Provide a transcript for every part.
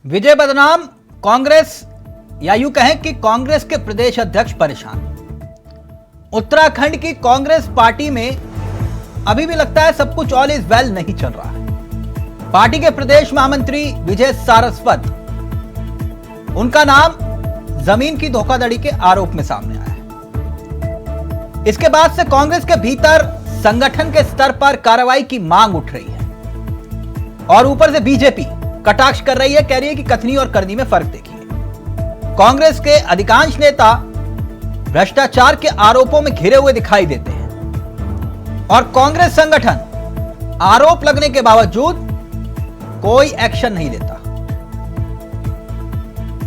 विजय बदनाम, कांग्रेस या यूं कहें कि कांग्रेस के प्रदेश अध्यक्ष परेशान। उत्तराखंड की कांग्रेस पार्टी में अभी भी लगता है सब कुछ ऑल इज वेल नहीं चल रहा है। पार्टी के प्रदेश महामंत्री विजय सारस्वत, उनका नाम जमीन की धोखाधड़ी के आरोप में सामने आया है। इसके बाद से कांग्रेस के भीतर संगठन के स्तर पर कार्रवाई की मांग उठ रही है और ऊपर से बीजेपी कटाक्ष कर रही है, कह रही है कि कथनी और करनी में फर्क देखिए। कांग्रेस के अधिकांश नेता भ्रष्टाचार के आरोपों में घिरे हुए दिखाई देते हैं और कांग्रेस संगठन आरोप लगने के बावजूद कोई एक्शन नहीं लेता।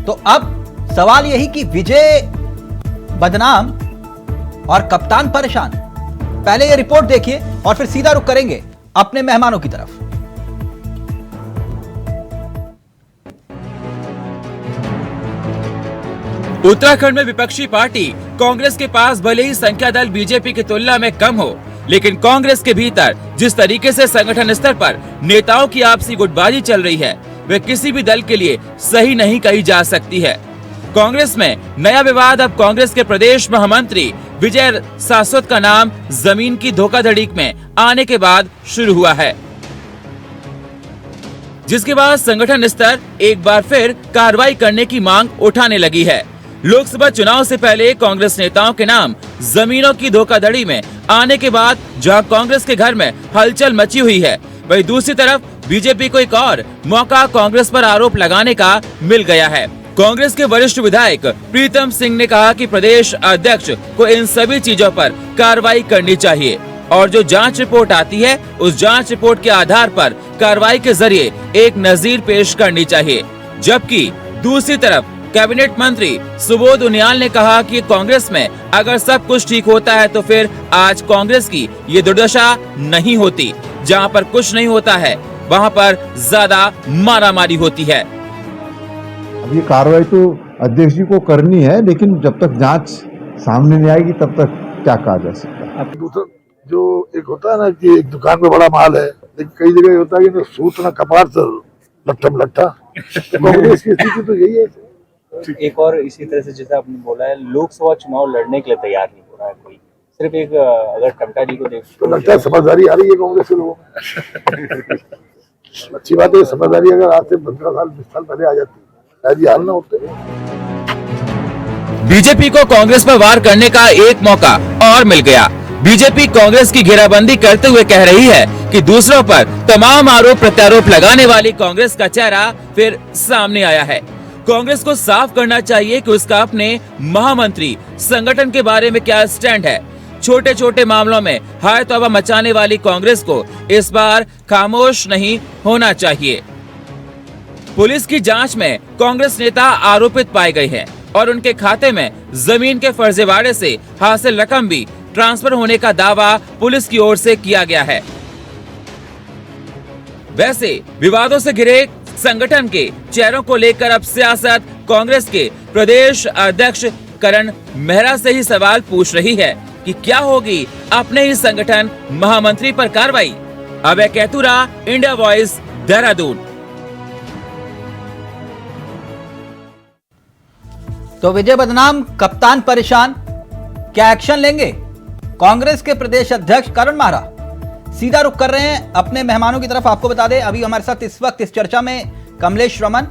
तो अब सवाल यही कि विजय बदनाम और कप्तान परेशान। पहले ये रिपोर्ट देखिए और फिर सीधा रुख करेंगे अपने मेहमानों की तरफ। उत्तराखंड में विपक्षी पार्टी कांग्रेस के पास भले ही संख्या दल बीजेपी की तुलना में कम हो, लेकिन कांग्रेस के भीतर जिस तरीके से संगठन स्तर पर नेताओं की आपसी गुटबाजी चल रही है, वह किसी भी दल के लिए सही नहीं कही जा सकती है। कांग्रेस में नया विवाद अब कांग्रेस के प्रदेश महामंत्री विजय सारस्वत का नाम जमीन की धोखाधड़ी में आने के बाद शुरू हुआ है, जिसके बाद संगठन स्तर एक बार फिर कार्रवाई करने की मांग उठाने लगी है। लोकसभा चुनाव से पहले कांग्रेस नेताओं के नाम जमीनों की धोखाधड़ी में आने के बाद जहां कांग्रेस के घर में हलचल मची हुई है, वहीं दूसरी तरफ बीजेपी को एक और मौका कांग्रेस पर आरोप लगाने का मिल गया है। कांग्रेस के वरिष्ठ विधायक प्रीतम सिंह ने कहा कि प्रदेश अध्यक्ष को इन सभी चीजों पर कार्रवाई करनी चाहिए और जो जांच रिपोर्ट आती है उस जांच रिपोर्ट के आधार पर कार्रवाई के जरिए एक नजीर पेश करनी चाहिए। जबकि दूसरी तरफ कैबिनेट मंत्री सुबोध उनियाल ने कहा कि कांग्रेस में अगर सब कुछ ठीक होता है तो फिर आज कांग्रेस की ये दुर्दशा नहीं होती। जहां पर कुछ नहीं होता है वहां पर ज्यादा मारामारी होती है। अब ये कार्रवाई तो अध्यक्ष जी को करनी है, लेकिन जब तक जांच सामने नहीं आएगी तब तक क्या कहा जा सकता है। अब दूसरा जो एक होता है ना कि एक दुकान में बड़ा माल है, लेकिन कई जगह होता है कि ना सूत ना कपार से लट्ठा में लट्ठा। कांग्रेस की स्थिति तो यही है। एक और इसी तरह से जैसा आपने बोला है, लोकसभा चुनाव लड़ने के लिए तैयार नहीं हो रहा है कोई। सिर्फ एक अगर टंटा जी को देख तो लगता है समझदारी आ रही है कांग्रेस के लोगों में। अच्छी बात है, समझदारी अगर आज से 15 साल 20 साल पहले आ जाती शायद ये हाल ना होते। बीजेपी को कांग्रेस पर वार करने का एक मौका और मिल गया। बीजेपी कांग्रेस की घेराबंदी करते हुए कह रही है कि दूसरों पर तमाम आरोप प्रत्यारोप लगाने वाली कांग्रेस का चेहरा फिर सामने आया है। कांग्रेस को साफ करना चाहिए कि उसका अपने महामंत्री संगठन के बारे में क्या स्टैंड है। छोटे छोटे मामलों में हाय तौबा मचाने वाली कांग्रेस को इस बार खामोश नहीं होना चाहिए। पुलिस की जांच में कांग्रेस नेता आरोपित पाए गए हैं और उनके खाते में जमीन के फर्जीवाड़े से हासिल रकम भी ट्रांसफर होने का दावा पुलिस की ओर से किया गया है। वैसे विवादों से घिरे संगठन के चेहरों को लेकर अब सियासत कांग्रेस के प्रदेश अध्यक्ष करण मेहरा से ही सवाल पूछ रही है कि क्या होगी अपने ही संगठन महामंत्री पर कार्रवाई। अभय कैतुरा, इंडिया वॉइस, देहरादून। तो विजय बदनाम, कप्तान परेशान, क्या एक्शन लेंगे कांग्रेस के प्रदेश अध्यक्ष करण मेहरा? सीधा रुख कर रहे हैं अपने मेहमानों की तरफ। आपको बता दें अभी हमारे साथ इस वक्त इस चर्चा में कमलेश रमन,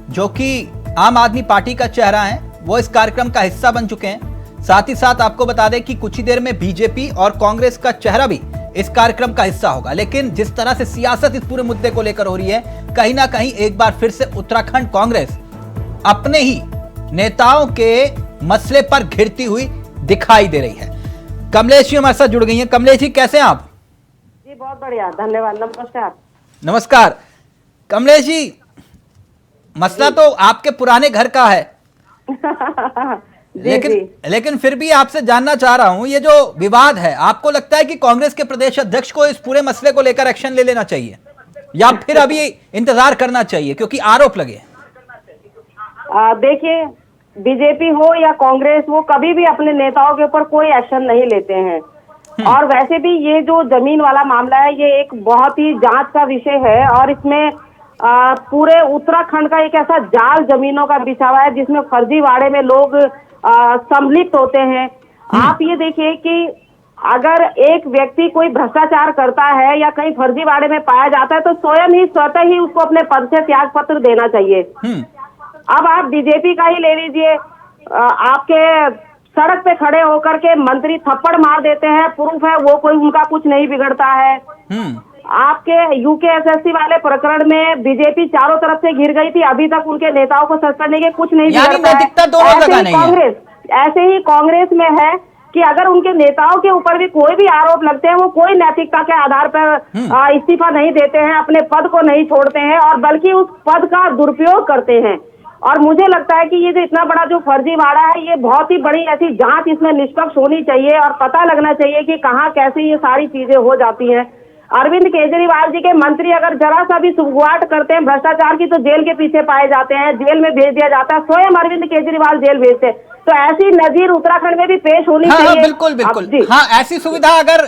जो कि आम आदमी पार्टी का चेहरा है, वो इस कार्यक्रम का हिस्सा बन चुके हैं। साथ ही साथ आपको बता दें कि कुछ ही देर में बीजेपी और कांग्रेस का चेहरा भी इस कार्यक्रम का हिस्सा होगा। लेकिन जिस तरह से सियासत इस पूरे मुद्दे को लेकर हो रही है, कहीं ना कहीं एक बार फिर से उत्तराखंड कांग्रेस अपने ही नेताओं के मसले पर घिरती हुई दिखाई दे रही है। कमलेश जी हमारे साथ जुड़ गई हैं। कमलेश जी, कैसे हैं आप? जी बहुत बढ़िया, धन्यवाद। नमस्कार। नमस्कार कमलेश जी, मसला तो आपके पुराने घर का है। लेकिन फिर भी आपसे जानना चाह रहा हूं, ये जो विवाद है, आपको लगता है कि कांग्रेस के प्रदेश अध्यक्ष को इस पूरे मसले को लेकर एक्शन ले लेना चाहिए या फिर अभी इंतजार करना चाहिए क्योंकि आरोप लगे? देखिए, बीजेपी हो या कांग्रेस, वो कभी भी अपने नेताओं के ऊपर कोई एक्शन नहीं लेते हैं। और वैसे भी ये जो जमीन वाला मामला है, ये एक बहुत ही जांच का विषय है और इसमें पूरे उत्तराखंड का एक ऐसा जाल जमीनों का बिछा हुआ है जिसमें फर्जीवाड़े में लोग सम्मिलित होते हैं। आप ये देखिए कि अगर एक व्यक्ति कोई भ्रष्टाचार करता है या कहीं फर्जीवाड़े में पाया जाता है तो स्वतः ही उसको अपने पद से त्याग पत्र देना चाहिए। अब आप बीजेपी का ही ले लीजिए, आपके सड़क पे खड़े होकर के मंत्री थप्पड़ मार देते हैं, प्रूफ है, वो कोई उनका कुछ नहीं बिगड़ता है। आपके यूकेएसएससी वाले प्रकरण में बीजेपी चारों तरफ से घिर गई थी, अभी तक उनके नेताओं को सस्पेंड करने के कुछ नहीं बिगड़ता है। ऐसे ही कांग्रेस में है कि अगर उनके नेताओं के ऊपर भी कोई भी आरोप लगते हैं, वो कोई नैतिकता के आधार पर इस्तीफा नहीं देते हैं, अपने पद को नहीं छोड़ते हैं और बल्कि उस पद का दुरुपयोग करते हैं। और मुझे लगता है कि ये जो इतना बड़ा जो फर्जीवाड़ा है, ये बहुत ही बड़ी ऐसी जांच इसमें निष्पक्ष होनी चाहिए और पता लगना चाहिए कि कहाँ कैसे ये सारी चीजें हो जाती हैं। अरविंद केजरीवाल जी के मंत्री अगर जरा सा भी सुगवाट करते हैं भ्रष्टाचार की तो जेल के पीछे पाए जाते हैं, जेल में भेज दिया जाता है, स्वयं अरविंद केजरीवाल जेल भेजते हैं। तो ऐसी नजीर उत्तराखंड में भी पेश होनी चाहिए। हाँ, बिल्कुल बिल्कुल। हाँ, ऐसी सुविधा अगर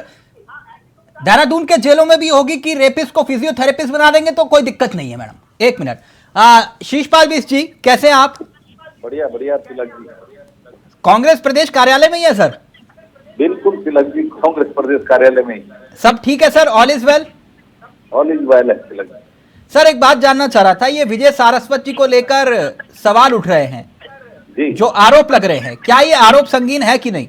देहरादून के जेलों में भी होगी कि रेपिस्ट को फिजियोथेरेपिस्ट बना देंगे तो कोई दिक्कत नहीं है। मैडम एक मिनट, शीशपाल बिष्ट जी कैसे हैं आप? बढ़िया बढ़िया तिलक जी। कांग्रेस प्रदेश कार्यालय में ही है सर? बिल्कुल तिलक जी, कांग्रेस प्रदेश कार्यालय में ही। सब ठीक है sir? All is well? All is well है तिलक जी। सर एक बात जानना चाह रहा था, ये विजय सारस्वत जी को लेकर सवाल उठ रहे हैं जी, जो आरोप लग रहे हैं, क्या ये आरोप संगीन है कि नहीं?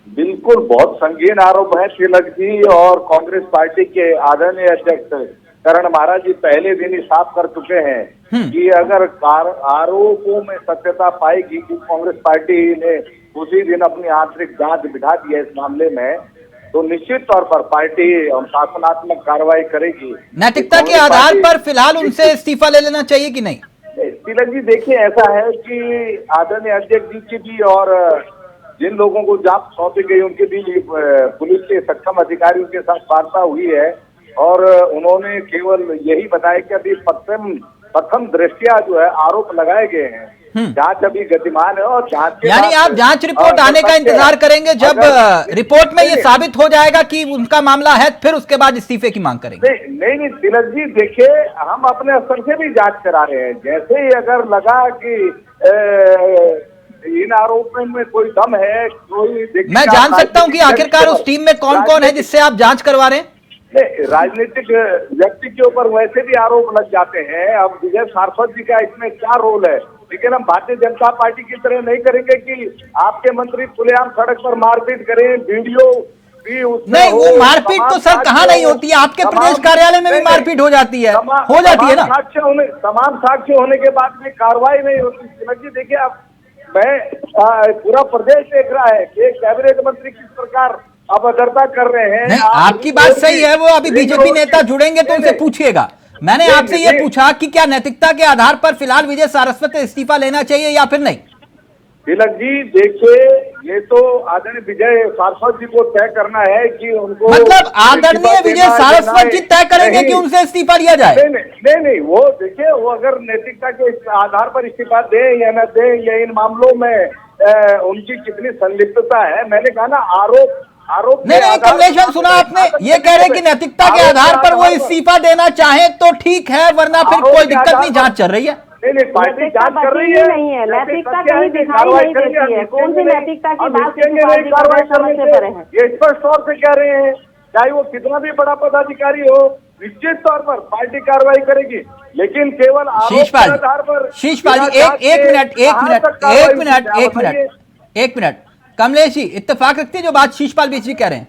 बिल्कुल बहुत संगीन आरोप है तिलक जी। और कांग्रेस पार्टी के आदरणीय अध्यक्ष करण महाराज जी पहले दिन ही साफ कर चुके हैं कि अगर आरोपों में सत्यता पाएगी कि कांग्रेस पार्टी ने उसी दिन अपनी आंतरिक जांच बिठा दी है इस मामले में, तो निश्चित तौर पर पार्टी शासनात्मक कार्रवाई करेगी। नैतिकता के आधार पर फिलहाल उनसे इस्तीफा ले लेना चाहिए कि नहीं? तिलक जी देखिए, ऐसा है कि आदरणीय अध्यक्ष जी की भी और जिन लोगों को जांच सौंपी गई उनके भी पुलिस के सक्षम अधिकारियों के साथ वार्ता हुई है और उन्होंने केवल यही बताया कि अभी प्रथम दृष्टया जो है आरोप लगाए गए हैं, जांच अभी गतिमान है और जांच के यानी आप जांच रिपोर्ट आने का इंतजार करेंगे, जब रिपोर्ट में ये साबित हो जाएगा कि उनका मामला है फिर उसके बाद इस्तीफे की मांग करेंगे? नहीं तिलक जी देखिए, हम अपने स्तर से भी जांच करा रहे हैं। जैसे ही अगर लगा कि इन आरोपों में कोई दम है, कोई मैं जान सकता हूं कि आखिरकार उस टीम में कौन कौन है जिससे आप जांच करवा रहे हैं? राजनीतिक व्यक्ति के ऊपर वैसे भी आरोप लग जाते हैं। अब विजय सारस्वत जी का इसमें क्या रोल है? लेकिन हम भारतीय जनता पार्टी की तरह नहीं करेंगे कि आपके मंत्री खुलेआम सड़क पर मारपीट करें, वीडियो भी उसमें नहीं, वो मारपीट तो सर कहाँ नहीं होती है, आपके प्रदेश कार्यालय में भी मारपीट हो जाती है, हो जाती है ना। तमाम साक्ष्य होने के बाद में कार्रवाई नहीं होती। देखिए आप, मैं पूरा प्रदेश देख रहा है कि कैबिनेट मंत्री किस प्रकार अभद्रता कर रहे हैं। नहीं, आपकी बात सही है, वो अभी बीजेपी नेता जुड़ेंगे तो उनसे पूछिएगा। मैंने आपसे ये पूछा कि क्या नैतिकता के आधार पर फिलहाल विजय सारस्वत से इस्तीफा लेना चाहिए या फिर नहीं? तिलक जी देखिए, ये तो आदरणीय विजय सारस्वत जी को तय करना है कि उनको, मतलब आदरणीय विजय सारस्वत जी तय करेंगे कि उनसे इस्तीफा लिया जाए? नहीं, वो देखिए, वो अगर नैतिकता के आधार पर इस्तीफा दे या न दे या इन मामलों में उनकी कितनी संलिप्तता है, मैंने कहा ना आरोप नहीं कमलेश्वर, सुना आपने, ये कह रहे हैं कि नैतिकता के आधार पर वो इस्तीफा देना चाहे तो ठीक है, वरना फिर कोई दिक्कत नहीं, जांच चल रही है। नहीं, पार्टी जांच कर रही है, नहीं है, नैतिकता कहीं दिखाई नहीं देती है। कौन सी नैतिकता की बात समझते पर है? ये स्पष्ट तौर से कह रहे हैं, चाहे वो कितना भी बड़ा पदाधिकारी हो, निश्चित तौर पर पार्टी कार्रवाई करेगी, लेकिन केवल आरोप के आधार पर। शीशपाल जी एक मिनट कमलेश जी, इत्तेफाक रखती है जो बात शीशपाल बिष्ट जी कह रहे हैं?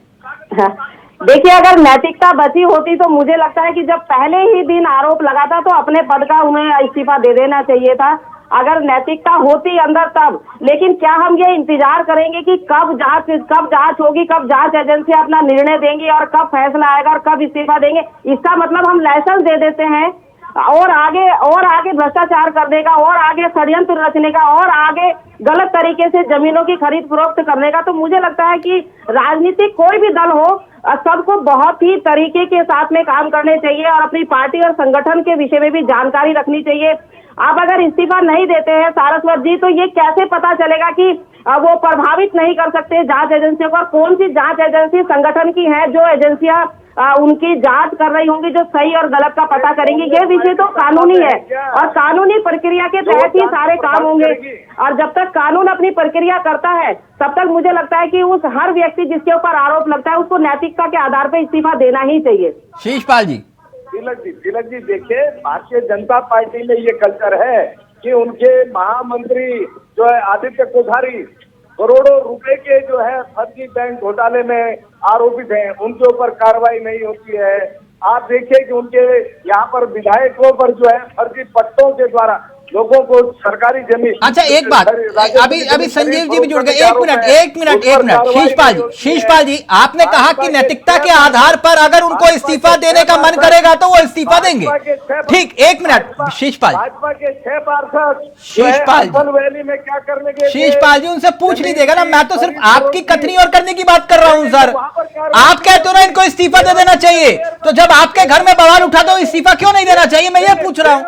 देखिए, अगर नैतिकता बची होती तो मुझे लगता है कि जब पहले ही दिन आरोप लगा था तो अपने पद का उन्हें इस्तीफा दे देना चाहिए था, अगर नैतिकता होती अंदर तब। लेकिन क्या हम ये इंतजार करेंगे कि कब जांच होगी, कब जांच एजेंसी अपना निर्णय देंगी और कब फैसला आएगा और कब इस्तीफा देंगे? इसका मतलब हम लाइसेंस दे देते हैं और आगे भ्रष्टाचार करने का, और आगे षड्यंत्र रचने का, और आगे गलत तरीके से जमीनों की खरीद फरोख्त करने का। तो मुझे लगता है कि राजनीतिक कोई भी दल हो, सबको बहुत ही तरीके के साथ में काम करने चाहिए और अपनी पार्टी और संगठन के विषय में भी जानकारी रखनी चाहिए। आप अगर इस्तीफा नहीं देते हैं सारस्वत जी, तो ये कैसे पता चलेगा कि वो प्रभावित नहीं कर सकते जांच एजेंसियों को। और कौन सी जांच एजेंसी संगठन की है जो एजेंसियां उनकी जांच कर रही होंगी, जो सही और गलत का पता करेंगी? ये विषय तो कानूनी है और कानूनी प्रक्रिया के तहत ही सारे काम होंगे। और जब तक कानून अपनी प्रक्रिया करता है तब तक मुझे लगता है कि उस हर व्यक्ति जिसके ऊपर आरोप लगता है उसको नैतिकता के आधार पर इस्तीफा देना ही चाहिए। शीशपाल जी, तिलक जी देखिए, भारतीय जनता पार्टी में ये कल्चर है कि उनके महामंत्री जो है आदित्य कोठारी करोड़ों रुपए के जो है फर्जी बैंक घोटाले में आरोपित हैं, उनके ऊपर कार्रवाई नहीं होती है। आप देखिए कि उनके यहाँ पर विधायकों पर जो है फर्जी पट्टों के द्वारा लोगों को सरकारी जमीन। अच्छा एक बात, अभी संजीव जी भी जुड़ गए। एक मिनट शीशपाल जी, आपने कहा कि नैतिकता के आधार पर अगर उनको इस्तीफा देने का मन करेगा तो वो इस्तीफा देंगे। ठीक, एक मिनट शीशपाल, भाजपा के 6 पार्षद वैली में क्या करने के शीशपाल जी उनसे पूछ लीजिएगा ना, मैं तो सिर्फ आपकी कथनी और करने की बात कर रहा हूँ सर। आप कहते हो ना इनको इस्तीफा दे देना चाहिए, तो जब आपके घर में बवाल उठा तो इस्तीफा क्यों नहीं देना चाहिए, मैं ये पूछ रहा हूँ।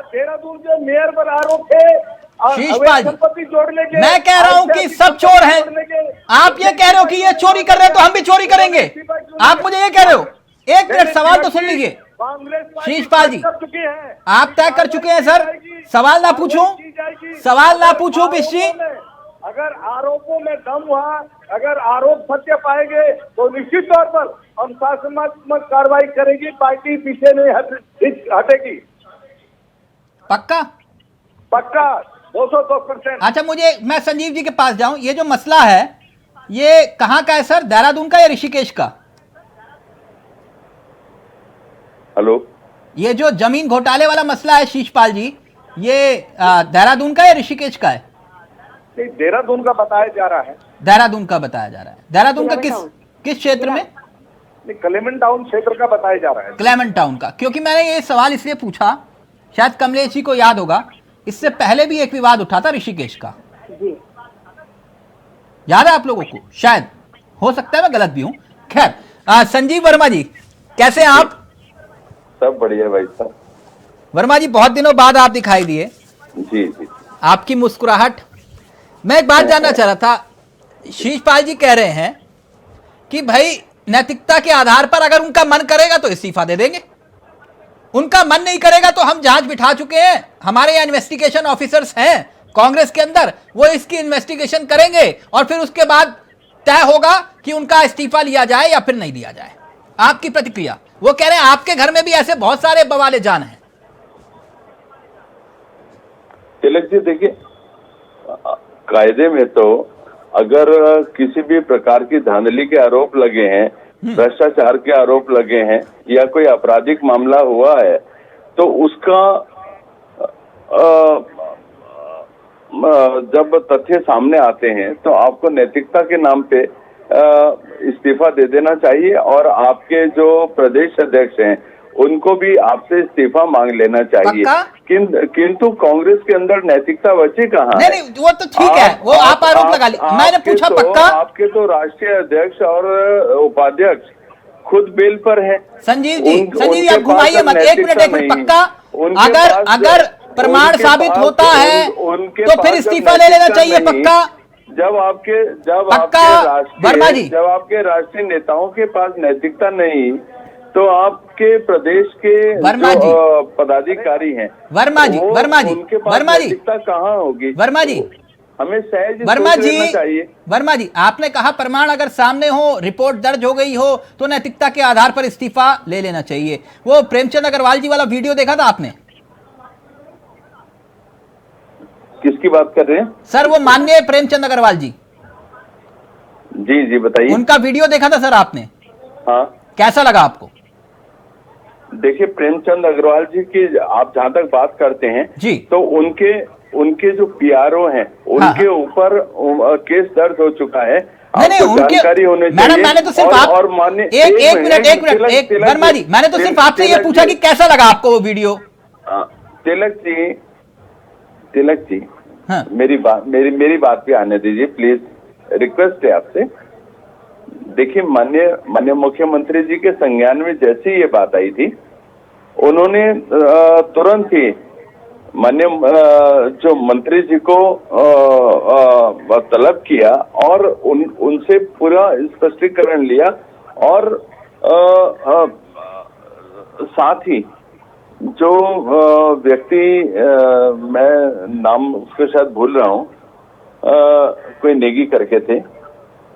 देहरादून के मेयर पर आरोप थे शीशपाल संपत्ति जोड़ने के। मैं कह रहा हूं कि सब चोर हैं, आप ये कह रहे हो कि ये चोरी कर रहे हैं तो हम भी चोरी करेंगे, आप मुझे ये कह रहे हो। एक मिनट सवाल तो सुन लीजिए शीशपाल जी, आप तय कर चुके हैं सर, सवाल ना पूछूं बिश्री। अगर आरोपों में दम हुआ, अगर आरोप सत्य पाएंगे तो निश्चित तौर पर अनुशासनात्मक कार्रवाई करेगी, पार्टी पीछे नहीं हटेगी। पक्का 200%। अच्छा मैं संजीव जी के पास जाऊं, ये जो मसला है ये कहाँ का है सर, देहरादून का या ऋषिकेश का? हेलो, ये जो जमीन घोटाले वाला मसला है शीशपाल जी, ये देहरादून का या ऋषिकेश का है? नहीं, देहरादून का बताया जा रहा है। देहरादून का बताया जा रहा है। देहरादून का किस क्षेत्र में? क्लेमेंट टाउन क्षेत्र का बताया जा रहा है। क्लेमेंट टाउन का, क्योंकि मैंने ये सवाल इसलिए पूछा, शायद कमलेश जी को याद होगा, इससे पहले भी एक विवाद उठा था ऋषिकेश का, याद है आप लोगों को? शायद, हो सकता है मैं गलत भी हूं। खैर, संजीव वर्मा जी कैसे हैं आप? सब बढ़िया भाई साहब। वर्मा जी बहुत दिनों बाद आप दिखाई दिए। जी जी। आपकी मुस्कुराहट, मैं एक बात जानना चाह रहा था, शीशपाल जी कह रहे हैं कि भाई नैतिकता के आधार पर अगर उनका मन करेगा तो इस्तीफा दे देंगे, उनका मन नहीं करेगा तो हम जांच बिठा चुके हैं, हमारे यहाँ इन्वेस्टिगेशन ऑफिसर्स हैं कांग्रेस के अंदर, वो इसकी इन्वेस्टिगेशन करेंगे और फिर उसके बाद तय होगा कि उनका इस्तीफा लिया जाए या फिर नहीं लिया जाए। आपकी प्रतिक्रिया? वो कह रहे हैं आपके घर में भी ऐसे बहुत सारे बवाले जान हैं। तिलक जी देखिए, कायदे में तो अगर किसी भी प्रकार की धांधली के आरोप लगे हैं, भ्रष्टाचार के आरोप लगे हैं या कोई आपराधिक मामला हुआ है तो उसका जब तथ्य सामने आते हैं तो आपको नैतिकता के नाम पे इस्तीफा दे देना चाहिए और आपके जो प्रदेश अध्यक्ष हैं उनको भी आपसे इस्तीफा मांग लेना चाहिए। किंतु कांग्रेस के अंदर नैतिकता बची कहाँ है? नहीं, वो तो ठीक है, वो आप आरोप लगा ली, मैंने पूछा पक्का। आपके तो राष्ट्रीय अध्यक्ष और उपाध्यक्ष खुद बेल पर है। संजीव जी आप घुमाइए मत, एक मिनट पक्का, अगर प्रमाण साबित होता है तो फिर इस्तीफा ले लेना चाहिए पक्का। जब आपके राष्ट्रीय नेताओं के पास नैतिकता नहीं तो आपके प्रदेश के जो पदाधिकारी हैं वर्मा जी उनके पास नैतिकता कहाँ होगी? वर्मा जी हमें सहज चाहिए। वर्मा जी आपने कहा प्रमाण अगर सामने हो, रिपोर्ट दर्ज हो गई हो तो नैतिकता के आधार पर इस्तीफा ले लेना चाहिए। वो प्रेमचंद अग्रवाल जी वाला वीडियो देखा था आपने? किसकी बात कर रहे हैं सर? वो माननीय प्रेमचंद अग्रवाल जी। जी बताइए। उनका वीडियो देखा था सर आपने? हाँ। कैसा लगा आपको? देखिए, प्रेमचंद अग्रवाल जी की आप जहाँ तक बात करते हैं जी, तो उनके जो पीआरओ हैं उनके ऊपर केस दर्ज हो चुका है। नहीं, जानकारी होने चाहिए। मैंने तो सिर्फ और माननीय एक मिनट वर्मा जी, मैंने तो सिर्फ आपसे ये पूछा कि कैसा लगा आपको वो वीडियो? तिलक जी हाँ। मेरी बात भी आने दीजिए प्लीज, रिक्वेस्ट है आपसे। देखिए, माननीय मुख्यमंत्री जी के संज्ञान में जैसे ये बात आई थी, उन्होंने तुरंत ही माननीय जो मंत्री जी को तलब किया और उनसे पूरा स्पष्टीकरण लिया और साथ ही जो व्यक्ति मैं नाम उसके शायद भूल रहा हूँ, कोई नेगी करके थे,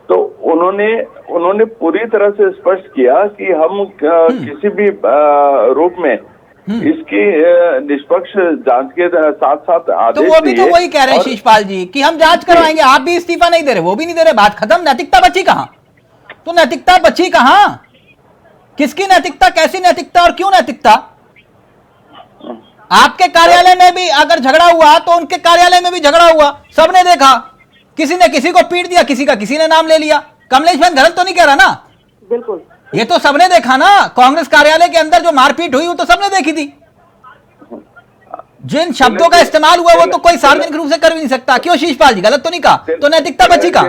तो उन्होंने पूरी तरह से स्पष्ट किया कि हम किसी भी रूप में इसकी निष्पक्ष जांच के साथ साथ आदेश तो वो भी तो वही कह रहे हैं शीशपाल जी कि हम जांच करवाएंगे, आप भी इस्तीफा नहीं दे रहे, वो भी नहीं दे रहे, बात खत्म। नैतिकता बची कहां? तो नैतिकता बची कहां? किसकी नैतिकता, कैसी नैतिकता और क्यों नैतिकता? आपके कार्यालय में भी अगर झगड़ा हुआ तो उनके कार्यालय में भी झगड़ा हुआ, सबने देखा, किसी ने किसी को पीट दिया, किसी ने नाम ले लिया। कमलेश बहन गलत तो नहीं कह रहा ना? बिल्कुल, ये तो सबने देखा ना, कांग्रेस कार्यालय के अंदर जो मारपीट हुई वो तो सबने देखी थी। जिन शब्दों का इस्तेमाल हुआ वो तो कोई सार्वजनिक रूप से कर भी नहीं सकता। क्यों शीशपाल जी, गलत तो नहीं कहा? तो नैतिकता बची का?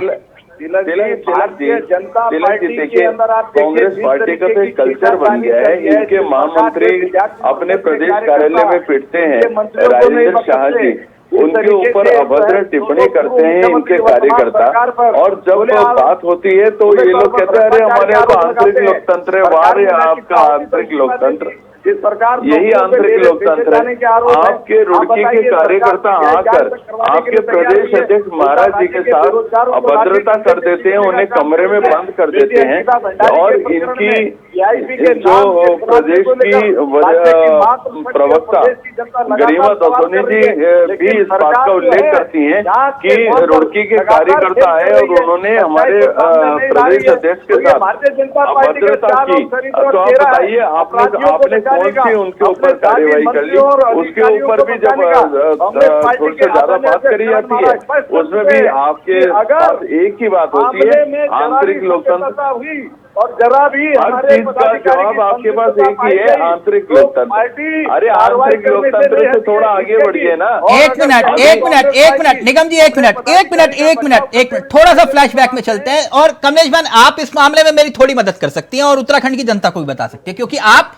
जनता पार्टी के अंदर आप कांग्रेस पार्टी का तो एक कल्चर बन गया है। इनके महामंत्री अपने प्रदेश कार्यालय में पिटते हैं, राजेंद्र शाह जी उनके ऊपर अभद्र टिप्पणी करते हैं इनके कार्यकर्ता, और जब बात होती है तो ये लोग कहते हैं अरे हमारे यहाँ तो आंतरिक लोकतंत्र है। वाह, आपका आंतरिक लोकतंत्र, इस सरकार यही आंतरिक लोकतंत्र है। आपके रुड़की के कार्यकर्ता आकर आपके प्रदेश अध्यक्ष महाराज जी के साथ अभद्रता कर देते हैं, उन्हें कमरे में बंद कर देते हैं, और इनकी जो प्रदेश की प्रवक्ता गरिमा दसोनी जी भी इस बात का उल्लेख करती हैं कि रुड़की के कार्यकर्ता है और उन्होंने हमारे प्रदेश अध्यक्ष के साथ अभद्रता की। तो आप बताइए, आपने कौन सी उनके ऊपर कार्यवाही कर ली? उसके ऊपर भी जब थोड़ी से ज्यादा बात करी जाती है उसमें भी आपके पास एक ही बात होती है, आंतरिक लोकतंत्र, और जरा भी हर चीज का जवाब आपके पास एक ही है, आंतरिक लोकतंत्र। अरे आंतरिक लोकतंत्र से थोड़ा आगे बढ़िए ना। एक मिनट निगम जी, एक मिनट थोड़ा सा फ्लैशबैक में चलते हैं। और कमलेश बहन, आप इस मामले में मेरी थोड़ी मदद कर सकती हैं और उत्तराखंड की जनता को भी बता सकती है, क्योंकि आप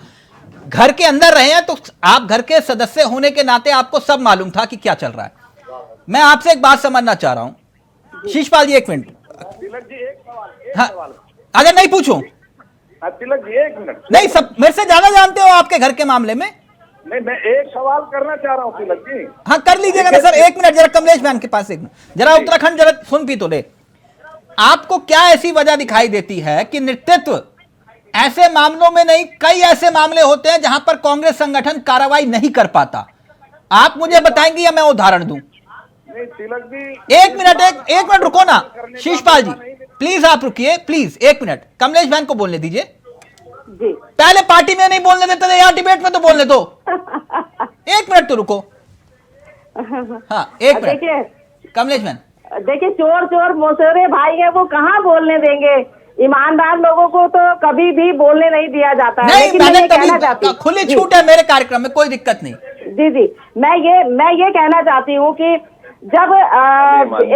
घर के अंदर रहे हैं, तो आप घर के सदस्य होने के नाते आपको सब मालूम था कि क्या चल रहा है। मैं आपसे एक बात समझना चाह रहा हूं। शीशपाल जी, एक मिनट। हाँ, अगर नहीं पूछूं? तिलक जी, एक मिनट। नहीं, सब मेरे से ज्यादा जानते हो आपके घर के मामले में। नहीं, मैं एक सवाल करना चाह रहा हूँ तिलक जी। हाँ, कर लीजिएगा ना सर। एक मिनट जरा कमलेश बहन के पास, एक मिनट जरा उत्तराखंड जरा सुन भी तो ले। आपको क्या ऐसी वजह दिखाई देती है कि नेतृत्व ऐसे मामलों में नहीं, कई ऐसे मामले होते हैं जहां पर कांग्रेस संगठन कार्रवाई नहीं कर पाता? आप मुझे बताएंगे या मैं उदाहरण दूं? नहीं तिलक जी, एक मिनट रुको ना शीशपाल जी, प्लीज आप रुकिए, प्लीज एक मिनट। कमलेश बहन को बोलने दीजिए जी। पहले पार्टी में नहीं बोलने देते थे, यहाँ डिबेट में तो बोलने दो। एक मिनट तो रुको। हाँ, एक मिनट कमलेश बहन। देखिए, चोर मोसरे भाई है, वो कहाँ बोलने देंगे? ईमानदार लोगों को तो कभी भी बोलने नहीं दिया जाता है। नहीं, मैंने कभी खुली छूट है मेरे कार्यक्रम में, कोई दिक्कत नहीं। जी, मैं ये कहना चाहती हूँ कि जब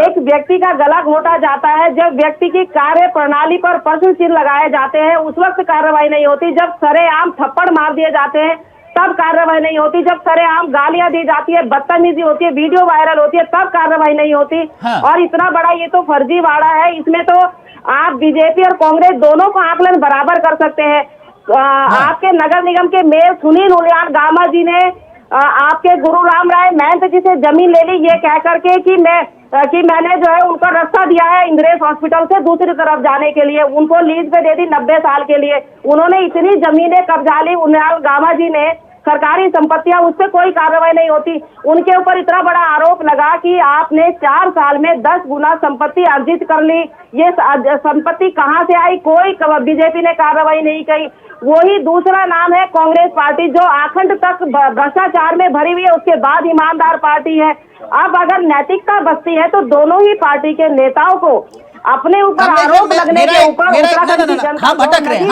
एक व्यक्ति का गला घोटा जाता है, जब व्यक्ति की कार्य प्रणाली पर प्रश्न चिन्ह लगाए जाते हैं, उस वक्त कार्रवाई नहीं होती। जब सरेआम थप्पड़ मार दिए जाते हैं तब कार्रवाई नहीं होती। जब सरेआम गालियां दी जाती है, बदतमीजी होती है, वीडियो वायरल होती है, तब कार्रवाई नहीं होती। हाँ। और इतना बड़ा ये तो फर्जीवाड़ा है, इसमें तो आप बीजेपी और कांग्रेस दोनों को आकलन बराबर कर सकते हैं। आपके नगर निगम के मेयर सुनील उलियान गामा जी ने आपके गुरु राम राय महंत जी से जमीन ले ली, ये कह करके कि मैंने जो है उनको रास्ता दिया है इंद्रेश हॉस्पिटल से दूसरी तरफ जाने के लिए, उनको लीज पे दे दी 90 साल के लिए। उन्होंने इतनी जमीनें कब्जा ली उलियान गामा जी ने, सरकारी संपत्तियां, उस पर कोई कार्रवाई नहीं होती। उनके ऊपर इतना बड़ा आरोप लगा कि आपने 4 साल में 10 गुना संपत्ति अर्जित कर ली। ये संपत्ति कहां से आई? कोई बीजेपी ने कार्रवाई नहीं की। वही दूसरा नाम है कांग्रेस पार्टी, जो आखंड तक भ्रष्टाचार में भरी हुई है, उसके बाद ईमानदार पार्टी है। अब अगर नैतिकता बचती है तो दोनों ही पार्टी के नेताओं को अपने ऊपर आरोप लगने के ऊपर हम भटक रहे हैं।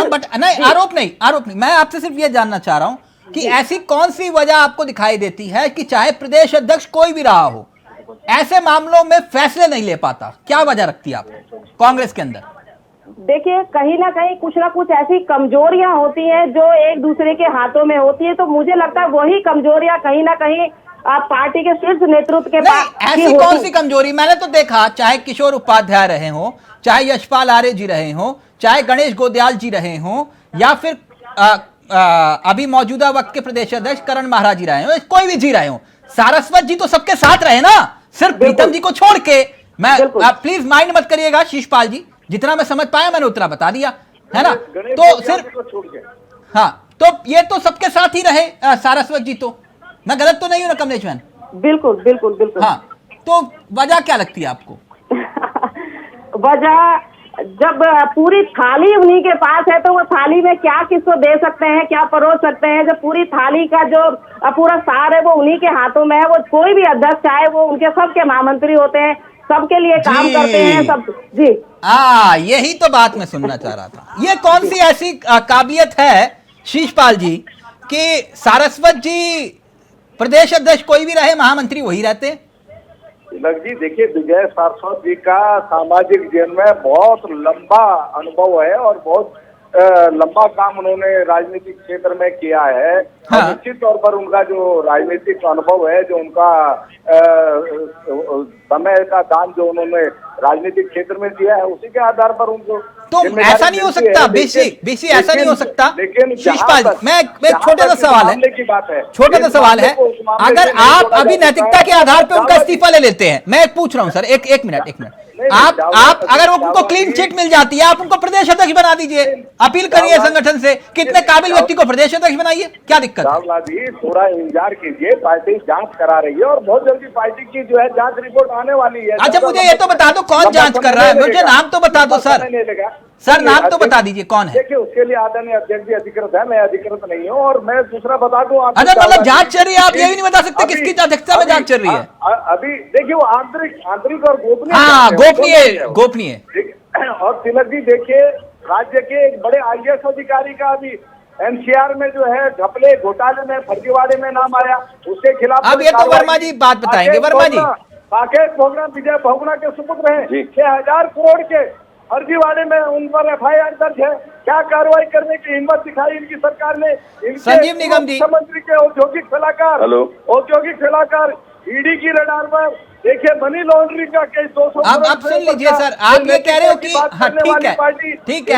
आरोप नहीं, मैं आपसे सिर्फ ये जानना चाह रहा हूं कि ऐसी कौन सी वजह आपको दिखाई देती है कि चाहे प्रदेश अध्यक्ष कोई भी रहा हो, ऐसे मामलों में फैसले नहीं ले पाता? क्या वजह रखती है आपको कांग्रेस के अंदर? देखिए, कहीं ना कहीं कुछ ना कुछ ऐसी कमजोरियां होती हैं जो एक दूसरे के हाथों में होती है। तो मुझे लगता है वही कमजोरियां कहीं ना कहीं पार्टी के शीर्ष नेतृत्व के नहीं, पास ऐसी कौन सी कमजोरी? मैंने तो देखा, चाहे किशोर उपाध्याय रहे हो, चाहे यशपाल आर्य जी रहे हो, चाहे गणेश गोदयाल जी रहे हो, या फिर अभी मौजूदा वक्त के प्रदेश अध्यक्ष करण महाराज जी रहे हो, कोई भी जी रहे हो, सारस्वत जी तो सबके साथ रहे ना, सिर्फ प्रीतम जी को छोड़ के। मैं प्लीज माइंड मत करिएगा शीशपाल जी, जितना मैं समझ पाया मैंने उतना बता दिया, है ना? तो सिर्फ हाँ, तो ये तो सबके साथ ही रहे सारस्वत जी, तो मैं गलत तो नहीं हूं ना कमलेश बहन? बिल्कुल बिल्कुल बिल्कुल। हाँ, तो वजह क्या लगती है आपको? वजह, जब पूरी थाली उन्हीं के पास है तो वो थाली में क्या किसको दे सकते हैं, क्या परोस सकते हैं? जब पूरी थाली का जो पूरा सार है वो उन्हीं के हाथों में है, वो कोई भी अध्यक्ष आए वो उनके सबके महामंत्री होते हैं, सबके लिए काम करते हैं सब जी। यही तो बात मैं सुनना चाह रहा था। ये कौन सी ऐसी काबिलियत है शीशपाल जी कि सारस्वत जी प्रदेश अध्यक्ष कोई भी रहे, महामंत्री वही रहते? तिलक जी देखिए, विजय सारस्वत जी का सामाजिक जीवन में बहुत लंबा अनुभव है और बहुत लंबा काम उन्होंने राजनीतिक क्षेत्र में किया है। हाँ। निश्चित तौर पर उनका जो राजनीतिक अनुभव है, जो उनका समय का दान जो उन्होंने राजनीतिक क्षेत्र में दिया है, उसी के आधार पर उनको तो ऐसा नहीं हो सकता बीसी ऐसा नहीं हो सकता? लेकिन शीशपाल जी, मैं छोटा सा सवाल है, छोटा सा सवाल है, अगर आप अभी नैतिकता के आधार पर उनका इस्तीफा ले लेते हैं, मैं पूछ रहा हूं सर, एक मिनट, आप अगर उनको क्लीन चिट मिल जाती है, आप उनको प्रदेश अध्यक्ष बना दीजिए, अपील करिए संगठन से, कितने काबिल व्यक्ति को प्रदेश अध्यक्ष बनाइए, क्या दिक्कत है? थोड़ा इंतजार कीजिए, पार्टी जांच करा रही है और बहुत जल्दी पार्टी की जो है जांच रिपोर्ट आने वाली है। अच्छा, मुझे ये तो बता दो कौन जांच कर रहा है, मुझे नाम तो बता दो सर, नाम तो बता दीजिए कौन है? देखिए, उसके लिए आदरणीय अध्यक्ष जी अधिकृत है, मैं अधिकृत नहीं हूँ। और मैं दूसरा बता दूं, अच्छा, मतलब जांच चल रही है, आप ये भी नहीं बता सकते किसकी अध्यक्षता में जांच चल रही है? अभी देखिए, वो आंतरिक और गोपनीय, हाँ, गोपनीय। और तिलक जी देखिए, राज्य के एक बड़े IAS अधिकारी का अभी NCR में जो है घपले घोटाले में फर्जीवाड़े में नाम आया, उसके खिलाफ अब ये तो वर्मा जी बात बताएंगे। वर्मा जी, राकेश भोगना, विजय भोगना के सुपुत्र हैं, 6000 करोड़ के फर्जीवाड़े में उन पर FIR दर्ज है। क्या कार्रवाई करने की हिम्मत दिखाई इनकी सरकार ने? संजीव निगम जी, मुख्यमंत्री के औद्योगिक सलाहकार ईडी की रडार पर देखिए, मनी लॉन्ड्रिंग का केस 200। अब सुन लीजिए सर, आप ये कह रहे हो कि हाँ ठीक है,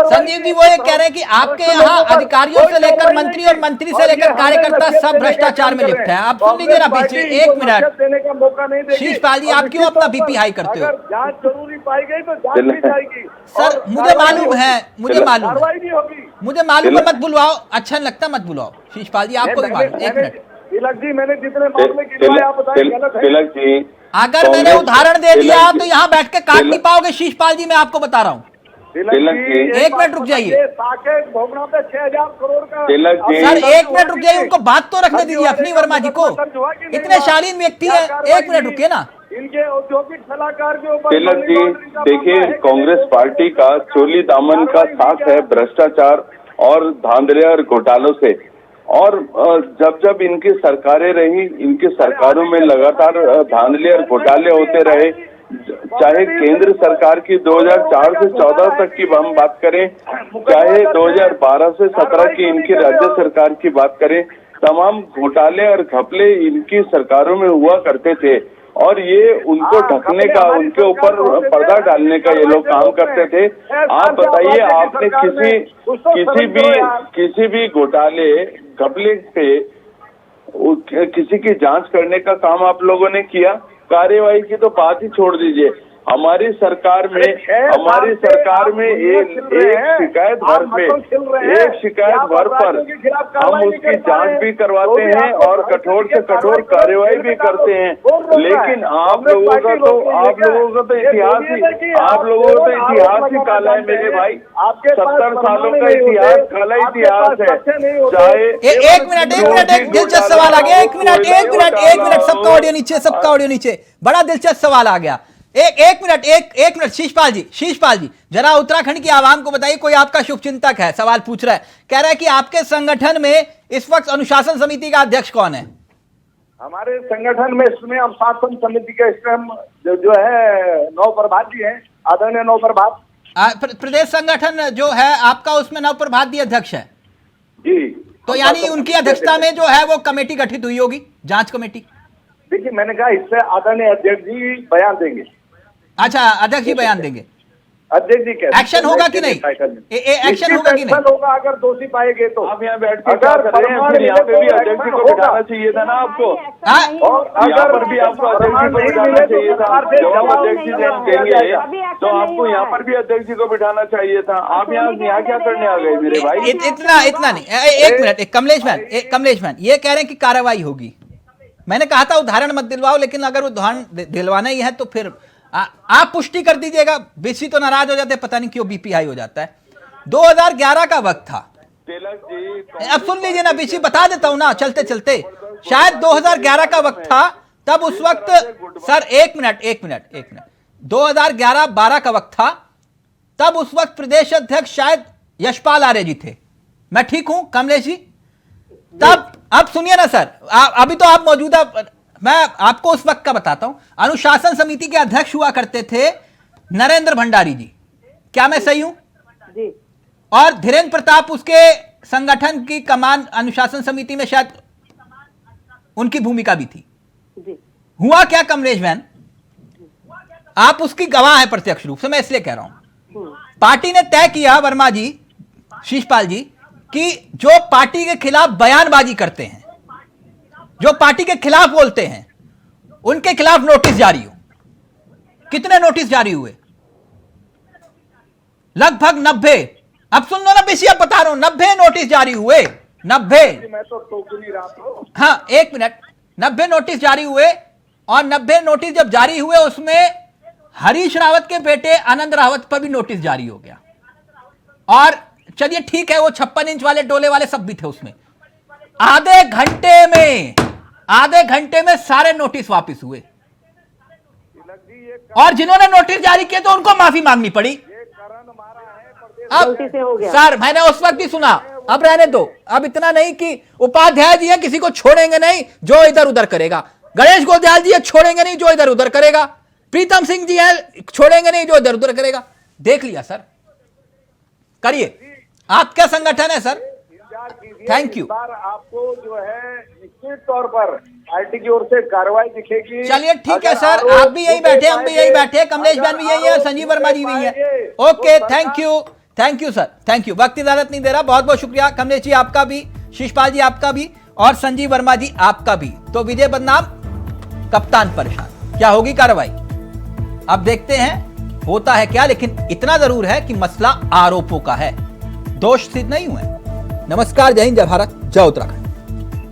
संजीव जी वो ये कह रहे हैं कि आपके यहाँ अधिकारियों से लेकर मंत्री और मंत्री से लेकर कार्यकर्ता सब भ्रष्टाचार में लिप्त हैं। आप सुन लीजिए ना पीछे, एक मिनट देने का मौका नहीं देगी। शीशपाल जी, आप क्यों अपना BP हाई करते हो? जांच जरूरी पाई गई तो जांच की जाएगी सर, मुझे मालूम है, कार्रवाई नहीं होगी, मुझे मालूम है, मत बुलवाओ, अच्छा नहीं लगता, मत बुलवाओ शीशपाल जी, आपको भी मालूम। एक मिनट तिलक जी, मैंने जितने मामले गिनवाए आप बताएं गलत है? तिलक जी, अगर मैंने उदाहरण दे दिया तो यहाँ बैठ के काट नहीं पाओगे शीशपाल जी, मैं आपको बता रहा हूँ। एक मिनट रुक जाइए, साकेत भोगना पे 6000 करोड़ का। सर एक मिनट रुक जाइए, उनको बात तो रखने दीजिए अपनी, वर्मा जी को, इतने शालीन व्यक्ति है, एक मिनट रुकिए ना। इनके औद्योगिक सलाहकार के ऊपर तिलक जी देखिए, कांग्रेस पार्टी का चोली दामन का साथ है भ्रष्टाचार और धांधले और घोटालों से, और जब जब इनकी सरकारें रही, इनकी सरकारों में लगातार धांधले और घोटाले होते रहे, चाहे केंद्र सरकार की 2004 से 14 तक की हम बात करें, चाहे 2012 से 17 की इनकी राज्य सरकार की बात करें, तमाम घोटाले और घपले इनकी सरकारों में हुआ करते थे, और ये उनको ढकने का, उनके ऊपर पर्दा डालने का ये लोग काम करते थे। आप बताइए, आपने किसी भी घोटाले घपले पे किसी की जांच करने का काम आप लोगों ने किया? कार्यवाही की तो बात ही छोड़ दीजिए। हमारी सरकार में एक शिकायत भर पर हम उसकी जांच भी करवाते हैं और कठोर से कठोर कार्यवाही भी करते हैं, लेकिन आप लोगों का तो इतिहास ही काला है मेरे भाई। 70 सालों का इतिहास, काला इतिहास है। चाहे एक मिनट एक दिलचस्प सवाल आ गया, एक मिनट सबका ऑडियो नीचे, बड़ा दिलचस्प सवाल आ गया। एक मिनट शीशपाल जी जरा उत्तराखंड की आवाम को बताइए, कोई आपका शुभचिंतक है, सवाल पूछ रहा है, कह रहा है कि आपके संगठन में इस वक्त अनुशासन समिति का अध्यक्ष कौन है? हमारे संगठन में इसमें अनुशासन समिति का जो है नवप्रभात जी हैं, आदरणीय नवप्रभात। प्रदेश संगठन जो है आपका, उसमें नवप्रभात जी अध्यक्ष है जी। तो यानी उनकी अध्यक्षता में जो है वो कमेटी गठित हुई होगी, जांच कमेटी। देखिए, मैंने कहा इससे आदरणीय अध्यक्ष जी बयान देंगे। अच्छा, अध्यक्ष जी बयान देंगे। अध्यक्ष जी क्या एक्शन होगा कि नहीं? एक्शन होगा कि नहीं? होगा अगर दोषी पाए गए तो। आप यहाँ बैठ के क्या कर रहे हैं? फिर यहाँ पे भी अध्यक्ष जी को बिठाना चाहिए था ना आपको। यहाँ पर भी आपको अध्यक्ष जी को बिठाना चाहिए था। जब हम अध्यक्ष जी कहेंगे तो आपको यहाँ पर भी अध्यक्ष जी को बिठाना चाहिए था। आप यहाँ क्या करने आ गए मेरे भाई? इतना नहीं, एक मिनट, कमलेश मैन ये कह रहे हैं कि कार्रवाई होगी। मैंने कहा था उदाहरण मत दिलवाओ, लेकिन अगर उदाहरण दिलवाना ही है तो फिर आप पुष्टि कर दीजिएगा। बीसी तो नाराज हो जाते, पता नहीं क्यों बीपी हाई हो जाता है। 2011 का वक्त था। अब सुन लीजिए ना, बीसी बता देता हूं ना चलते चलते। शायद 2011 का वक्त था, तब उस वक्त सर एक मिनट 2011-12 का वक्त था। तब उस वक्त प्रदेश अध्यक्ष शायद यशपाल आर्य जी थे। मैं ठीक हूं कमलेश जी? तब अब सुनिए ना सर, अभी तो आप मौजूदा, मैं आपको उस वक्त का बताता हूं। अनुशासन समिति के अध्यक्ष हुआ करते थे नरेंद्र भंडारी जी, क्या मैं सही हूं? जी। और धीरेन्द्र प्रताप उसके संगठन की कमान अनुशासन समिति में शायद उनकी भूमिका भी थी। जी। हुआ क्या कमलेश मैन, आप उसकी गवाह है प्रत्यक्ष रूप से, मैं इसलिए कह रहा हूं। पार्टी ने तय किया, वर्मा जी, शीशपाल जी, कि जो पार्टी के खिलाफ बयानबाजी करते हैं, जो पार्टी के खिलाफ बोलते हैं, उनके खिलाफ नोटिस जारी हो। कितने नोटिस जारी हुए? लगभग 90। अब सुन लो ना बीसी, अब बता रहा हूं, 90 नोटिस जारी हुए। 90। मैं तो टोक नहीं रहा हूं। हाँ, एक मिनट, 90 नोटिस जारी हुए। और 90 नोटिस जब जारी हुए, उसमें हरीश रावत के बेटे आनंद रावत पर भी नोटिस जारी हो गया। और चलिए ठीक है, वो 56 इंच वाले डोले वाले सब भी थे उसमें। आधे घंटे में सारे नोटिस वापस हुए। और जिन्होंने नोटिस जारी किए तो उनको माफी मांगनी पड़ी। अब सर मैंने उस वक्त ही सुना, अब रहने दो, अब इतना नहीं कि उपाध्याय जी है, किसी को छोड़ेंगे नहीं जो इधर उधर करेगा। गणेश गोदयाल जी है, छोड़ेंगे नहीं जो इधर उधर करेगा। प्रीतम सिंह जी है, छोड़ेंगे नहीं जो इधर उधर करेगा। देख लिया सर, करिए, आपका संगठन है सर। Thank you. आपको जो है निश्चित तौर पर पार्टी की ओर से कार्रवाई दिखेगी। चलिए ठीक है सर, आप भी यही बैठे, हम भी यही बैठे, कमलेश बहन भी यही है, संजीव वर्मा जी भी है। Okay, thank you sir, thank you. वक्त इजाजत नहीं दे रहा, बहुत बहुत शुक्रिया कमलेश जी आपका भी, शीशपाल जी आपका भी, और संजीव वर्मा जी आपका भी। तो विजय बदनाम, कप्तान परेशान। क्या होगी कार्रवाई अब देखते हैं होता है क्या, लेकिन इतना जरूर है कि मसला आरोपों का है, दोष सिद्ध नहीं हुए। नमस्कार, जय हिंद, जय भारत, जय उत्तराखंड।